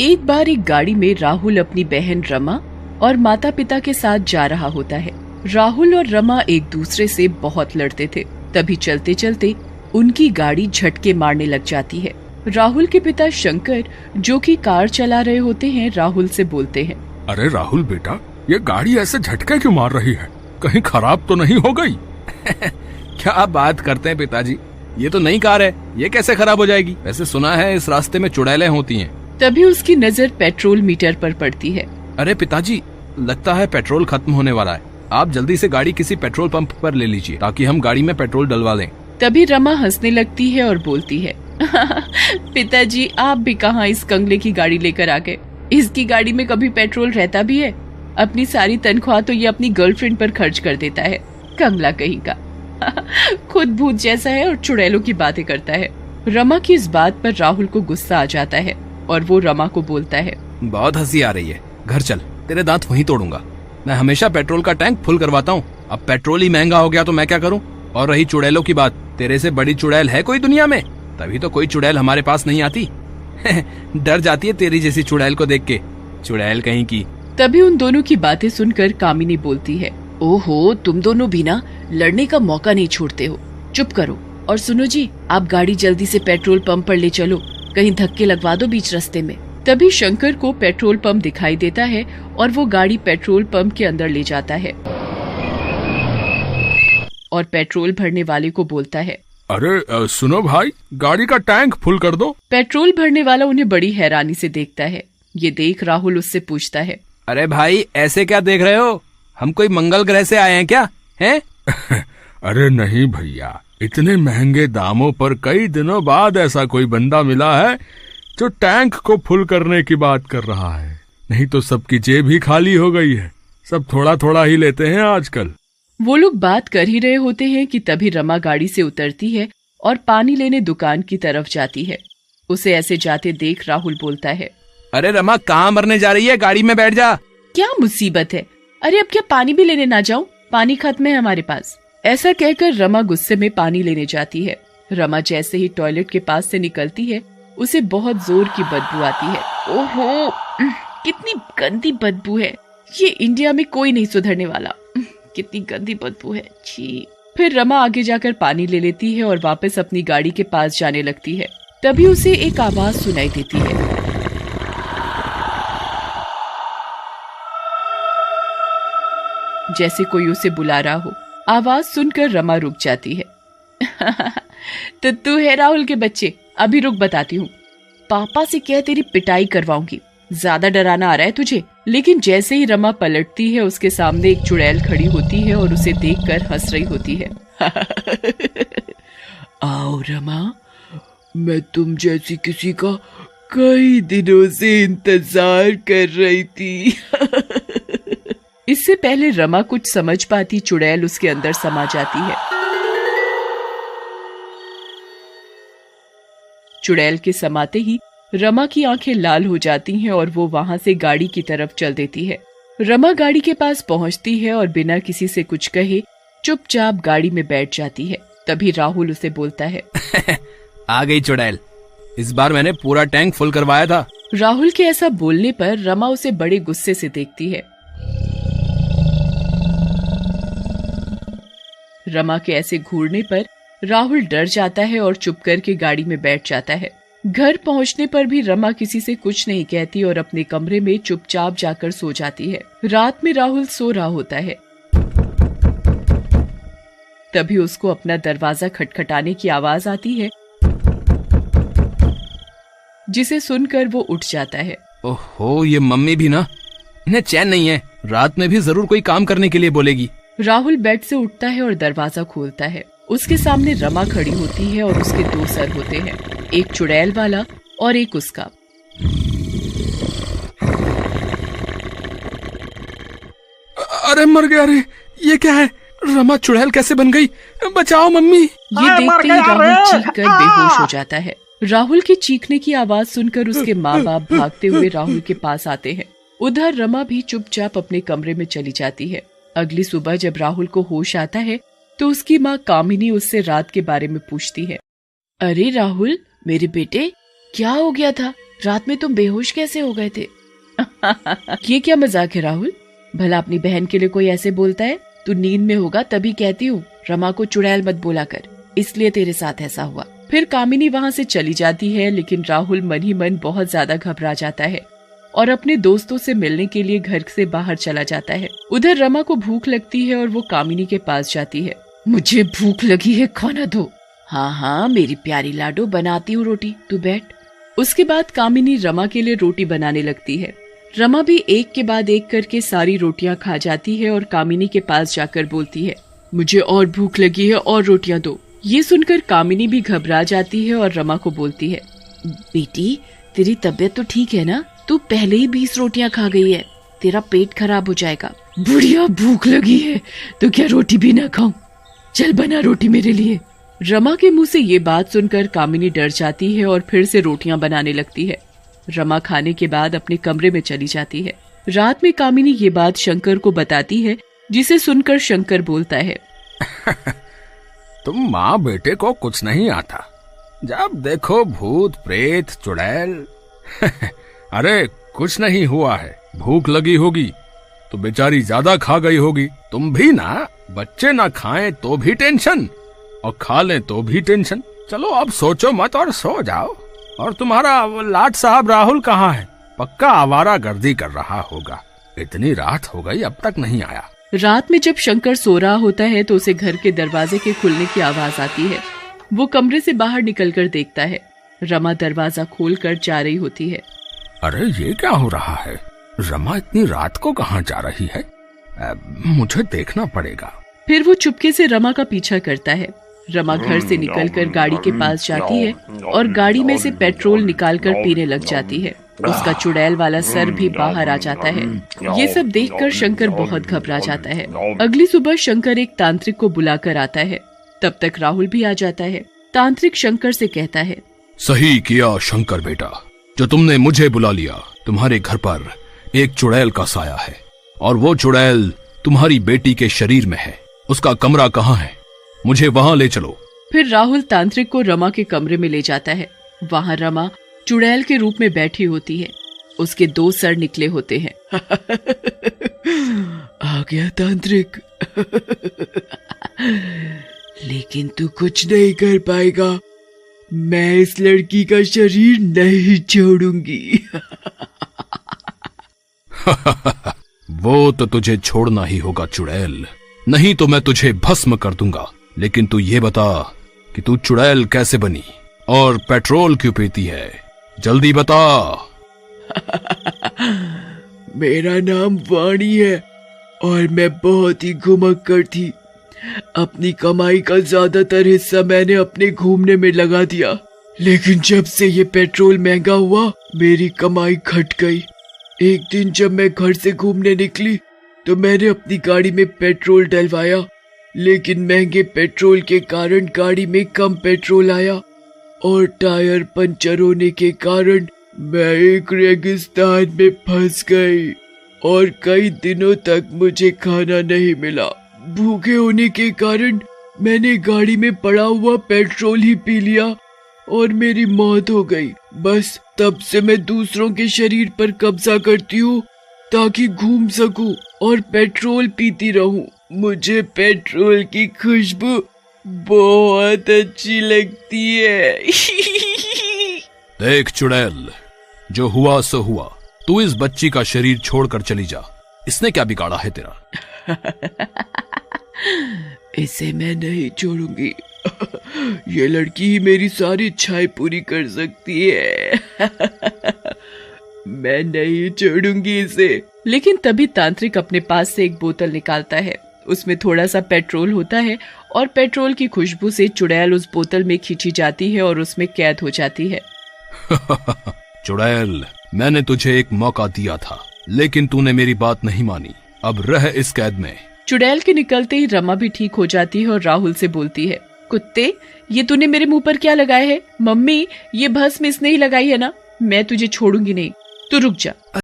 एक बार एक गाड़ी में राहुल अपनी बहन रमा और माता पिता के साथ जा रहा होता है। राहुल और रमा एक दूसरे से बहुत लड़ते थे। तभी चलते चलते उनकी गाड़ी झटके मारने लग जाती है। राहुल के पिता शंकर, जो कि कार चला रहे होते हैं, राहुल से बोलते हैं, अरे राहुल बेटा, ये गाड़ी ऐसे झटके क्यों मार रही है? कहीं खराब तो नहीं हो गई? क्या आप बात करते हैं पिताजी, ये तो नई कार है, ये कैसे खराब हो जाएगी? वैसे सुना है इस रास्ते में चुड़ैलें होती हैं। तभी उसकी नजर पेट्रोल मीटर पर पड़ती है। अरे पिताजी, लगता है पेट्रोल खत्म होने वाला है। आप जल्दी से गाड़ी किसी पेट्रोल पंप पर ले लीजिए ताकि हम गाड़ी में पेट्रोल डलवा लें। तभी रमा हंसने लगती है और बोलती है, पिताजी आप भी कहाँ इस कंगले की गाड़ी लेकर आ गए? इसकी गाड़ी में कभी पेट्रोल रहता भी है? अपनी सारी तनख्वाह तो ये अपनी गर्लफ्रेंड पर खर्च कर देता है, कंगला कहीं का। खुद भूत जैसा है और चुड़ैलों की बातें करता है। रमा की इस बात पर राहुल को गुस्सा आ जाता है और वो रमा को बोलता है, बहुत हंसी आ रही है, घर चल, तेरे दांत वहीं तोड़ूंगा। मैं हमेशा पेट्रोल का टैंक फुल करवाता हूँ, अब पेट्रोल ही महंगा हो गया तो मैं क्या करूँ? और रही चुड़ैलों की बात, तेरे से बड़ी चुड़ैल है कोई दुनिया में? तभी तो कोई चुड़ैल हमारे पास नहीं आती। डर जाती है तेरी जैसी चुड़ैल को देख के, चुड़ैल कहीं की। तभी उन दोनों की बातें सुनकर कामिनी बोलती है, ओहो, तुम दोनों भी ना लड़ने का मौका नहीं छोड़ते हो, चुप करो। और सुनो जी, आप गाड़ी जल्दी से पेट्रोल पंप पर ले चलो, कहीं धक्के लगवा दो बीच रास्ते में। तभी शंकर को पेट्रोल पंप दिखाई देता है और वो गाड़ी पेट्रोल पंप के अंदर ले जाता है और पेट्रोल भरने वाले को बोलता है, अरे सुनो भाई, गाड़ी का टैंक फुल कर दो। पेट्रोल भरने वाला उन्हें बड़ी हैरानी से देखता है। ये देख राहुल उससे पूछता है, अरे भाई ऐसे क्या देख रहे हो? हम कोई मंगल ग्रह से आए हैं क्या? हैं? अरे नहीं भैया, इतने महंगे दामों पर कई दिनों बाद ऐसा कोई बंदा मिला है जो टैंक को फुल करने की बात कर रहा है। नहीं तो सबकी जेब ही खाली हो गई है, सब थोड़ा थोड़ा ही लेते हैं आजकल। वो लोग बात कर ही रहे होते हैं कि तभी रमा गाड़ी से उतरती है और पानी लेने दुकान की तरफ जाती है। उसे ऐसे जाते देख राहुल बोलता है, अरे रमा, कहाँ मरने जा रही है? गाड़ी में बैठ जा। क्या मुसीबत है? अरे अब क्या पानी भी लेने ना जाऊं? पानी खत्म है हमारे पास। ऐसा कहकर रमा गुस्से में पानी लेने जाती है। रमा जैसे ही टॉयलेट के पास से निकलती है, उसे बहुत जोर की बदबू आती है। ओहो, कितनी गंदी बदबू है, ये इंडिया में कोई नहीं सुधरने वाला। कितनी गंदी बदबू है, छी। फिर रमा आगे जाकर पानी ले लेती है और वापस अपनी गाड़ी के पास जाने लगती है। तभी उसे एक आवाज सुनाई देती है, जैसे कोई उसे बुला रहा हो। आवाज सुनकर रमा रुक जाती है। तो तू है राहुल के बच्चे? अभी रुक, बताती हूँ। पापा से कह तेरी पिटाई करवाऊंगी, ज्यादा डराना आ रहा है तुझे। लेकिन जैसे ही रमा पलटती है, उसके सामने एक चुड़ैल खड़ी होती है और उसे देखकर हंस रही होती है। आओ रमा, मैं तुम जैसी किसी का कई दिनों से इंतजार कर रही थी। इससे पहले रमा कुछ समझ पाती, चुड़ैल उसके अंदर समा जाती है। चुड़ैल के समाते ही रमा की आंखें लाल हो जाती हैं और वो वहां से गाड़ी की तरफ चल देती है। रमा गाड़ी के पास पहुंचती है और बिना किसी से कुछ कहे चुपचाप गाड़ी में बैठ जाती है। तभी राहुल उसे बोलता है, आ गई चुड़ैल, इस बार मैंने पूरा टैंक फुल करवाया था। राहुल के ऐसा बोलने पर रमा उसे बड़े गुस्से से देखती है। रमा के ऐसे घूरने पर राहुल डर जाता है और चुप करके गाड़ी में बैठ जाता है। घर पहुंचने पर भी रमा किसी से कुछ नहीं कहती और अपने कमरे में चुपचाप जाकर सो जाती है। रात में राहुल सो रहा होता है। तभी उसको अपना दरवाजा खटखटाने की आवाज आती है, जिसे सुनकर वो उठ जाता है। ओहो, ये मम्मी भी ना, इन्हें चैन नहीं है, रात में भी जरूर कोई काम करने के लिए बोलेगी। राहुल बेड से उठता है और दरवाजा खोलता है। उसके सामने रमा खड़ी होती है और उसके दो सर होते हैं, एक चुड़ैल वाला और एक उसका। अरे मर गया रे, ये क्या है? रमा चुड़ैल कैसे बन गई? बचाओ मम्मी। ये देखते ही राहुल चीखकर बेहोश हो जाता है। राहुल की चीखने की आवाज सुनकर उसके माँ बाप भागते हुए राहुल के पास आते हैं। उधर रमा भी चुपचाप अपने कमरे में चली जाती है। अगली सुबह जब राहुल को होश आता है तो उसकी माँ कामिनी उससे रात के बारे में पूछती है। अरे राहुल, मेरे बेटे, क्या हो गया था? रात में तुम बेहोश कैसे हो गए थे? ये क्या मजाक है राहुल? भला अपनी बहन के लिए कोई ऐसे बोलता है? तू नींद में होगा तभी कहती हूँ रमा को चुड़ैल मत बोला कर, इसलिए तेरे साथ ऐसा हुआ। फिर कामिनी वहाँ से चली जाती है, लेकिन राहुल मन ही मन बहुत ज्यादा घबरा जाता है और अपने दोस्तों से मिलने के लिए घर से बाहर चला जाता है। उधर रमा को भूख लगती है और वो कामिनी के पास जाती है। मुझे भूख लगी है, खाना दो। हाँ हाँ मेरी प्यारी लाडो, बनाती हूँ रोटी, तू बैठ। उसके बाद कामिनी रमा के लिए रोटी बनाने लगती है। रमा भी एक के बाद एक करके सारी रोटियां खा जाती है और कामिनी के पास जाकर बोलती है, मुझे और भूख लगी है और रोटियां दो। ये सुनकर कामिनी भी घबरा जाती है और रमा को बोलती है, बेटी तेरी तबीयत तो ठीक है ना? तू पहले ही 20 रोटियां खा गई है, तेरा पेट खराब हो जाएगा। बुढ़िया भूख लगी है तो क्या रोटी भी ना खाऊं? चल बना रोटी मेरे लिए। रमा के मुंह से ये बात सुनकर कामिनी डर जाती है और फिर से रोटियां बनाने लगती है। रमा खाने के बाद अपने कमरे में चली जाती है। रात में कामिनी ये बात शंकर को बताती है, जिसे सुनकर शंकर बोलता है, तुम माँ बेटे को कुछ नहीं आता, जब देखो भूत प्रेत चुड़ैल। अरे कुछ नहीं हुआ है, भूख लगी होगी तो बेचारी ज्यादा खा गई होगी। तुम भी ना, बच्चे ना खाएं तो भी टेंशन और खा लें तो भी टेंशन। चलो अब सोचो मत और सो जाओ। और तुम्हारा लाट साहब राहुल कहाँ है? पक्का आवारा गर्दी कर रहा होगा, इतनी रात हो गई अब तक नहीं आया। रात में जब शंकर सो रहा होता है तो उसे घर के दरवाजे के खुलने की आवाज आती है। वो कमरे से बाहर निकलकर देखता है, रमा दरवाजा खोलकर जा रही होती है। अरे ये क्या हो रहा है? रमा इतनी रात को कहाँ जा रही है? मुझे देखना पड़ेगा। फिर वो चुपके से रमा का पीछा करता है। रमा घर से निकलकर गाड़ी के पास जाती है और गाड़ी में से पेट्रोल निकालकर पीने लग जाती है। उसका चुड़ैल वाला सर भी बाहर आ जाता है। ये सब देखकर शंकर बहुत घबरा जाता है। अगली सुबह शंकर एक तांत्रिक को बुलाकर आता है। तब तक राहुल भी आ जाता है। तांत्रिक शंकर से कहता है, सही किया शंकर बेटा, जो तुमने मुझे बुला लिया। तुम्हारे घर पर एक चुड़ैल का साया है और वो चुड़ैल तुम्हारी बेटी के शरीर में है। उसका कमरा कहाँ है? मुझे वहाँ ले चलो। फिर राहुल तांत्रिक को रमा के कमरे में ले जाता है। वहाँ रमा चुड़ैल के रूप में बैठी होती है। उसके 2 सर निकले होते हैं। आ गया तांत्रिक। लेकिन तू कुछ नहीं कर पाएगा, मैं इस लड़की का शरीर नहीं छोड़ूंगी। वो तो तुझे छोड़ना ही होगा चुड़ैल, नहीं तो मैं तुझे भस्म कर दूंगा। लेकिन तू ये बता कि तू चुड़ैल कैसे बनी और पेट्रोल क्यों पीती है? जल्दी बता। मेरा नाम वाणी है और मैं बहुत ही घुमक्कड़ थी। अपनी कमाई का ज्यादातर हिस्सा मैंने अपने घूमने में लगा दिया, लेकिन जब से ये पेट्रोल महंगा हुआ मेरी कमाई घट गई। एक दिन जब मैं घर से घूमने निकली तो मैंने अपनी गाड़ी में पेट्रोल डलवाया, लेकिन महंगे पेट्रोल के कारण गाड़ी में कम पेट्रोल आया और टायर पंचर होने के कारण मैं एक रेगिस्तान में फंस गई और कई दिनों तक मुझे खाना नहीं मिला। भूखे होने के कारण मैंने गाड़ी में पड़ा हुआ पेट्रोल ही पी लिया और मेरी मौत हो गई। बस तब से मैं दूसरों के शरीर पर कब्जा करती हूँ ताकि घूम सकूं और पेट्रोल पीती रहूं। मुझे पेट्रोल की खुशबू बहुत अच्छी लगती है। देख चुड़ैल, जो हुआ सो हुआ। तू इस बच्ची का शरीर छोड़कर चली जा। इसने क्या बिगाड़ा है तेरा? इसे मैं नहीं छोड़ूंगी। ये लड़की ही मेरी सारी इच्छाएं पूरी कर सकती है। मैं नहीं छोड़ूंगी इसे। लेकिन तभी तांत्रिक अपने पास से एक बोतल निकालता है। उसमें थोड़ा सा पेट्रोल होता है और पेट्रोल की खुशबू से चुड़ैल उस बोतल में खींची जाती है और उसमें कैद हो जाती है। चुड़ैल, मैंने तुझे एक मौका दिया था, लेकिन तूने मेरी बात नहीं मानी। अब रह इस कैद में। चुड़ैल के निकलते ही रमा भी ठीक हो जाती है और राहुल से बोलती है, कुत्ते, ये तूने मेरे मुंह पर क्या लगाया है? मम्मी, ये भस्म इसने ही लगाई है ना? मैं तुझे छोड़ूंगी नहीं, तू रुक जा।